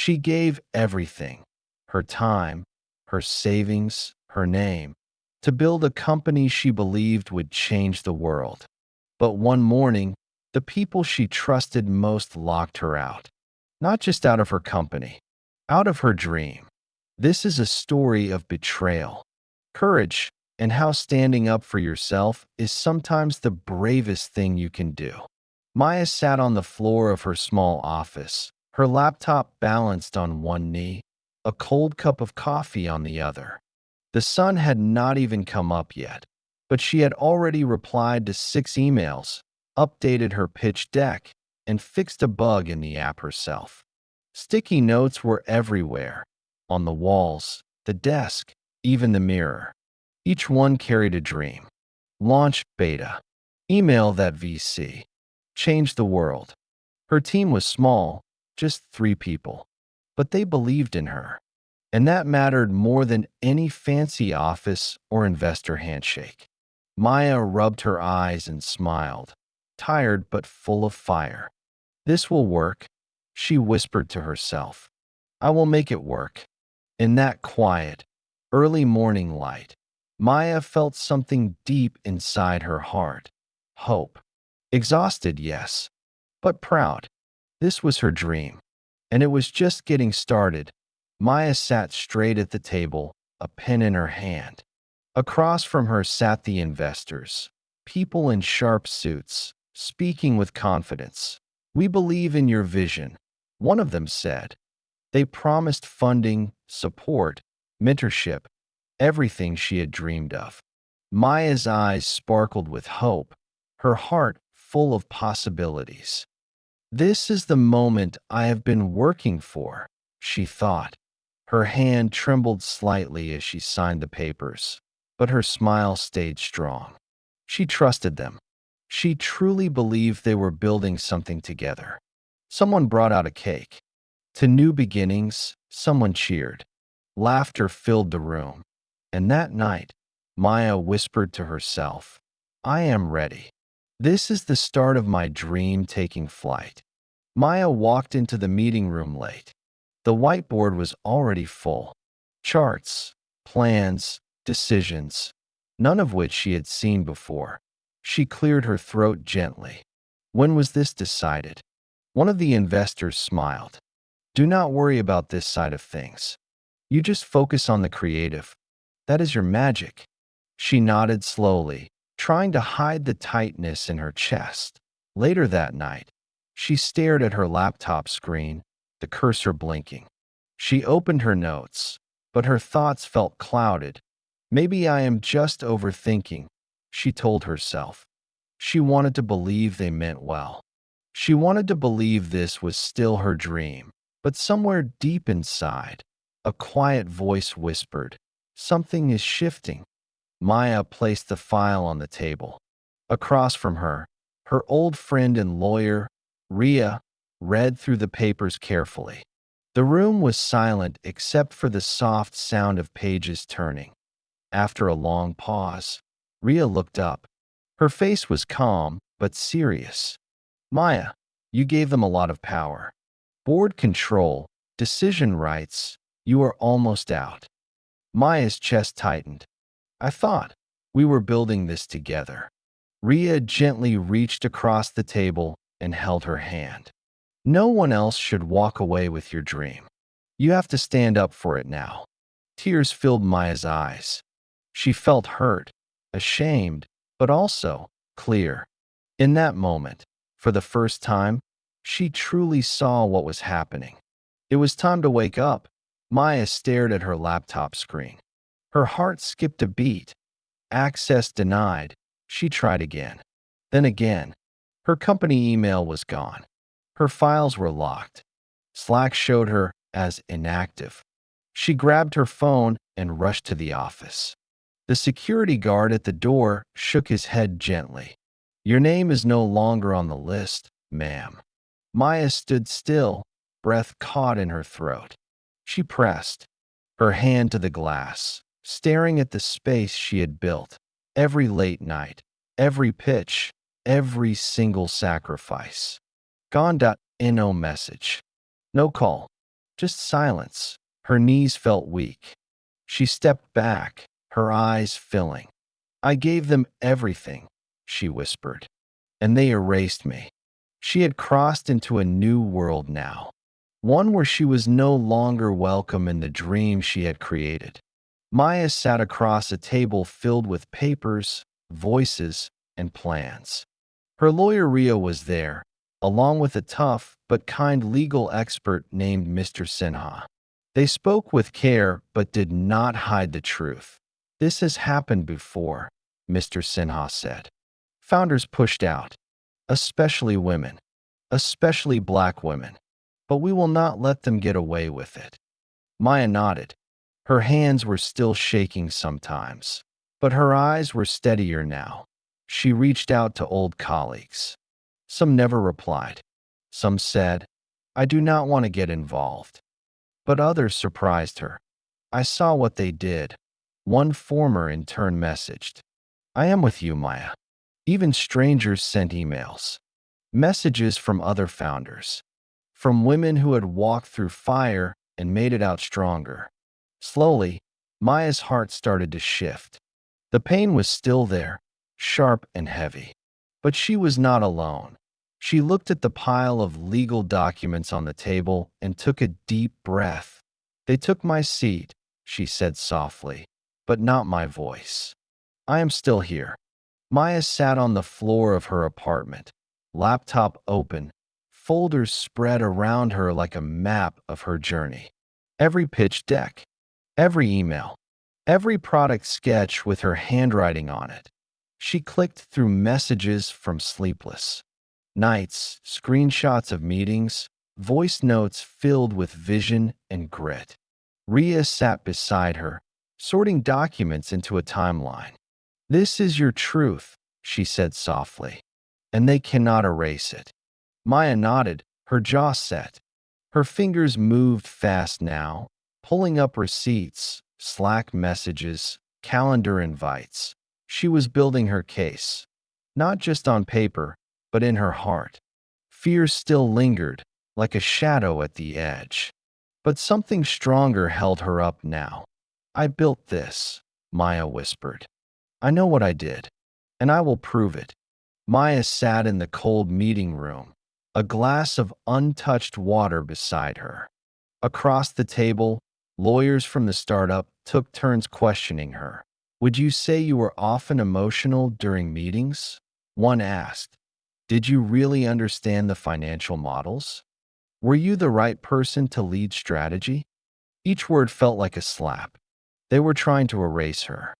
She gave everything, her time, her savings, her name, to build a company she believed would change the world. But one morning, the people she trusted most locked her out. Not just out of her company, out of her dream. This is a story of betrayal, courage, and how standing up for yourself is sometimes the bravest thing you can do. Maya sat on the floor of her small office, her laptop balanced on one knee, a cold cup of coffee on the other. The sun had not even come up yet, but she had already replied to 6 emails, updated her pitch deck, and fixed a bug in the app herself. Sticky notes were everywhere, on the walls, the desk, even the mirror. Each one carried a dream. Launch beta. Email that VC. Change the world. Her team was small, just 3 people. But they believed in her. And that mattered more than any fancy office or investor handshake. Maya rubbed her eyes and smiled, tired but full of fire. This will work, she whispered to herself. I will make it work. In that quiet, early morning light, Maya felt something deep inside her heart. Hope. Exhausted, yes, but proud. This was her dream, and it was just getting started. Maya sat straight at the table, a pen in her hand. Across from her sat the investors, people in sharp suits, speaking with confidence. We believe in your vision, one of them said. They promised funding, support, mentorship, everything she had dreamed of. Maya's eyes sparkled with hope, her heart full of possibilities. This is the moment I have been working for, she thought. Her hand trembled slightly as she signed the papers, but her smile stayed strong. She trusted them. She truly believed they were building something together. Someone brought out a cake. To new beginnings, someone cheered. Laughter filled the room. And that night, Maya whispered to herself, I am ready. This is the start of my dream taking flight. Maya walked into the meeting room late. The whiteboard was already full. Charts, plans, decisions, none of which she had seen before. She cleared her throat gently. When was this decided? One of the investors smiled. Do not worry about this side of things. You just focus on the creative. That is your magic. She nodded slowly, trying to hide the tightness in her chest. Later that night, she stared at her laptop screen, the cursor blinking. She opened her notes, but her thoughts felt clouded. Maybe I am just overthinking, she told herself. She wanted to believe they meant well. She wanted to believe this was still her dream, but somewhere deep inside, a quiet voice whispered, something is shifting. Maya placed the file on the table. Across from her, her old friend and lawyer, Ria, read through the papers carefully. The room was silent except for the soft sound of pages turning. After a long pause, Ria looked up. Her face was calm but serious. Maya, you gave them a lot of power. Board control, decision rights, you are almost out. Maya's chest tightened. I thought we were building this together. Ria gently reached across the table and held her hand. No one else should walk away with your dream. You have to stand up for it now. Tears filled Maya's eyes. She felt hurt, ashamed, but also clear. In that moment, for the first time, she truly saw what was happening. It was time to wake up. Maya stared at her laptop screen. Her heart skipped a beat. Access denied. She tried again. Then again. Her company email was gone. Her files were locked. Slack showed her as inactive. She grabbed her phone and rushed to the office. The security guard at the door shook his head gently. Your name is no longer on the list, ma'am. Maya stood still, breath caught in her throat. She pressed her hand to the glass, staring at the space she had built. Every late night, every pitch, every single sacrifice. Gone.no message. No call. just silence. Her knees felt weak. She stepped back, her eyes filling. I gave them everything, she whispered, and they erased me. She had crossed into a new world now, one where she was no longer welcome in the dream she had created. Maya sat across a table filled with papers, voices, and plans. Her lawyer Rio was there, along with a tough but kind legal expert named Mr. Sinha. They spoke with care but did not hide the truth. This has happened before, Mr. Sinha said. Founders pushed out, especially women, especially black women, but we will not let them get away with it. Maya nodded. Her hands were still shaking sometimes, but her eyes were steadier now. She reached out to old colleagues. Some never replied. Some said, I do not want to get involved. But others surprised her. I saw what they did. One former intern messaged, I am with you, Maya. Even strangers sent emails. Messages from other founders. From women who had walked through fire and made it out stronger. Slowly, Maya's heart started to shift. The pain was still there, sharp and heavy. But she was not alone. She looked at the pile of legal documents on the table and took a deep breath. They took my seat, she said softly, but not my voice. I am still here. Maya sat on the floor of her apartment, laptop open, folders spread around her like a map of her journey. Every pitch deck, every email, every product sketch with her handwriting on it. She clicked through messages from sleepless nights, screenshots of meetings, voice notes filled with vision and grit. Ria sat beside her, sorting documents into a timeline. This is your truth, she said softly, and they cannot erase it. Maya nodded, her jaw set. Her fingers moved fast now, pulling up receipts, Slack messages, calendar invites. She was building her case, not just on paper, but in her heart. Fear still lingered, like a shadow at the edge. But something stronger held her up now. I built this, Maya whispered. I know what I did, and I will prove it. Maya sat in the cold meeting room, a glass of untouched water beside her. Across the table, lawyers from the startup took turns questioning her. Would you say you were often emotional during meetings? One asked. Did you really understand the financial models? Were you the right person to lead strategy? Each word felt like a slap. They were trying to erase her.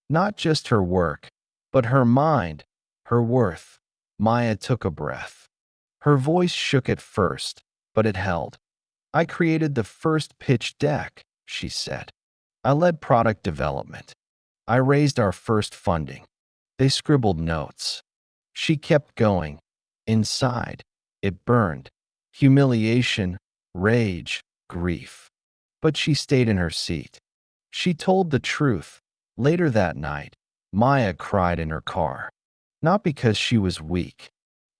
Not just her work, but her mind, her worth. Maya took a breath. Her voice shook at first, but it held. I created the first pitch deck, she said. I led product development. I raised our first funding. They scribbled notes. She kept going. Inside, it burned. Humiliation, rage, grief. But she stayed in her seat. She told the truth. Later that night, Maya cried in her car. Not because she was weak,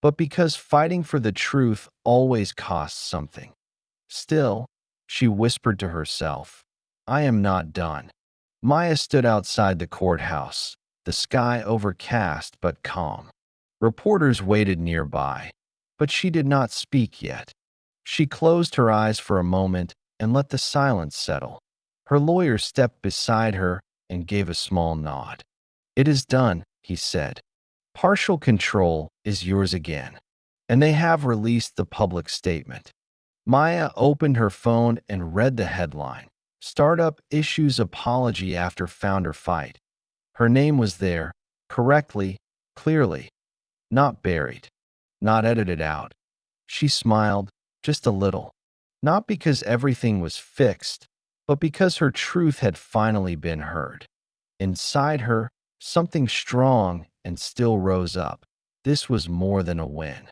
but because fighting for the truth always costs something. Still, she whispered to herself, I am not done. Maya stood outside the courthouse, the sky overcast but calm. Reporters waited nearby, but she did not speak yet. She closed her eyes for a moment and let the silence settle. Her lawyer stepped beside her and gave a small nod. It is done, he said. Partial control is yours again. And they have released the public statement. Maya opened her phone and read the headline. Startup issues apology after founder fight. Her name was there, correctly, clearly, not buried, not edited out. She smiled, just a little. Not because everything was fixed, but because her truth had finally been heard. Inside her, something strong and still rose up. This was more than a win.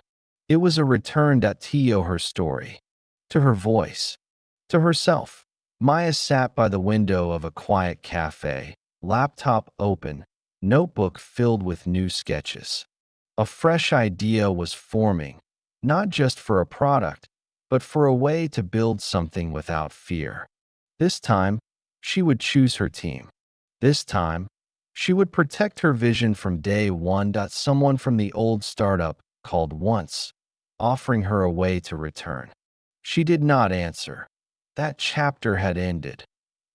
It was a return to her story, to her voice, to herself. Maya sat by the window of a quiet cafe, laptop open, notebook filled with new sketches. A fresh idea was forming, not just for a product, but for a way to build something without fear. This time, she would choose her team. This time, she would protect her vision from day one. Someone from the old startup called once, offering her a way to return. She did not answer. That chapter had ended.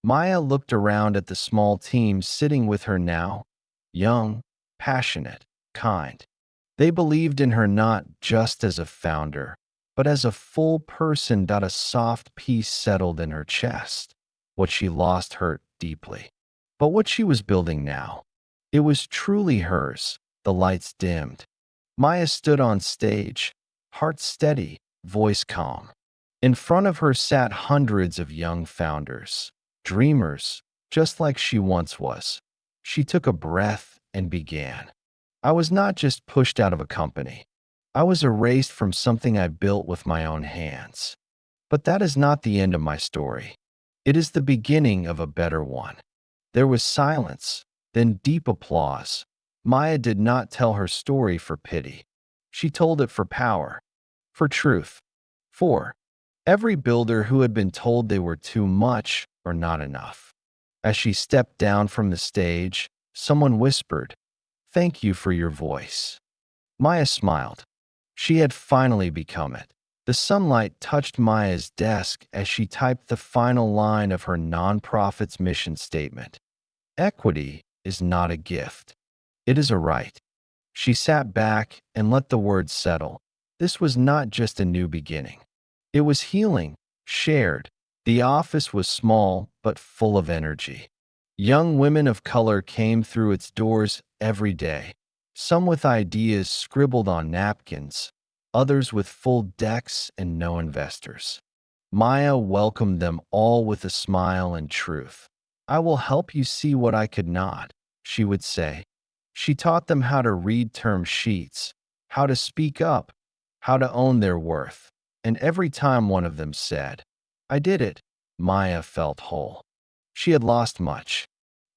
Maya looked around at the small team sitting with her now, young, passionate, kind. They believed in her not just as a founder, but as a full person. A soft peace settled in her chest. What she lost hurt deeply. But what she was building now, it was truly hers. The lights dimmed. Maya stood on stage, heart steady, voice calm. In front of her sat hundreds of young founders, dreamers, just like she once was. She took a breath and began. I was not just pushed out of a company. I was erased from something I built with my own hands. But that is not the end of my story. It is the beginning of a better one. There was silence, then deep applause. Maya did not tell her story for pity. She told it for power, for truth, for every builder who had been told they were too much or not enough. As she stepped down from the stage, someone whispered, "Thank you for your voice." Maya smiled. She had finally become it. The sunlight touched Maya's desk as she typed the final line of her nonprofit's mission statement. Equity is not a gift. It is a right. She sat back and let the words settle. This was not just a new beginning. It was healing, shared. The office was small but full of energy. Young women of color came through its doors every day, some with ideas scribbled on napkins, others with full decks and no investors. Maya welcomed them all with a smile and truth. "I will help you see what I could not," she would say. She taught them how to read term sheets, how to speak up, how to own their worth. And every time one of them said, "I did it," Maya felt whole. She had lost much,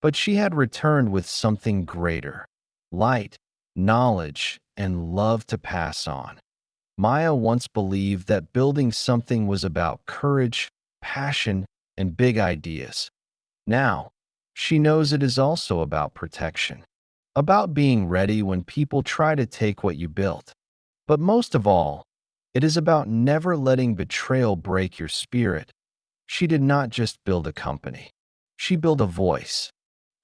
but she had returned with something greater: light, knowledge, and love to pass on. Maya once believed that building something was about courage, passion, and big ideas. Now, she knows it is also about protection, about being ready when people try to take what you built. But most of all, it is about never letting betrayal break your spirit. She did not just build a company. She built a voice.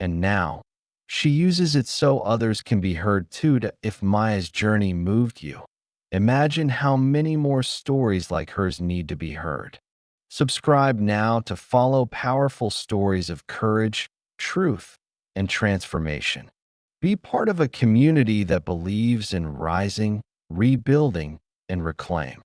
And now, she uses it so others can be heard too. If Maya's journey moved you, imagine how many more stories like hers need to be heard. Subscribe now to follow powerful stories of courage, truth, and transformation. Be part of a community that believes in rising, rebuilding, and reclaim.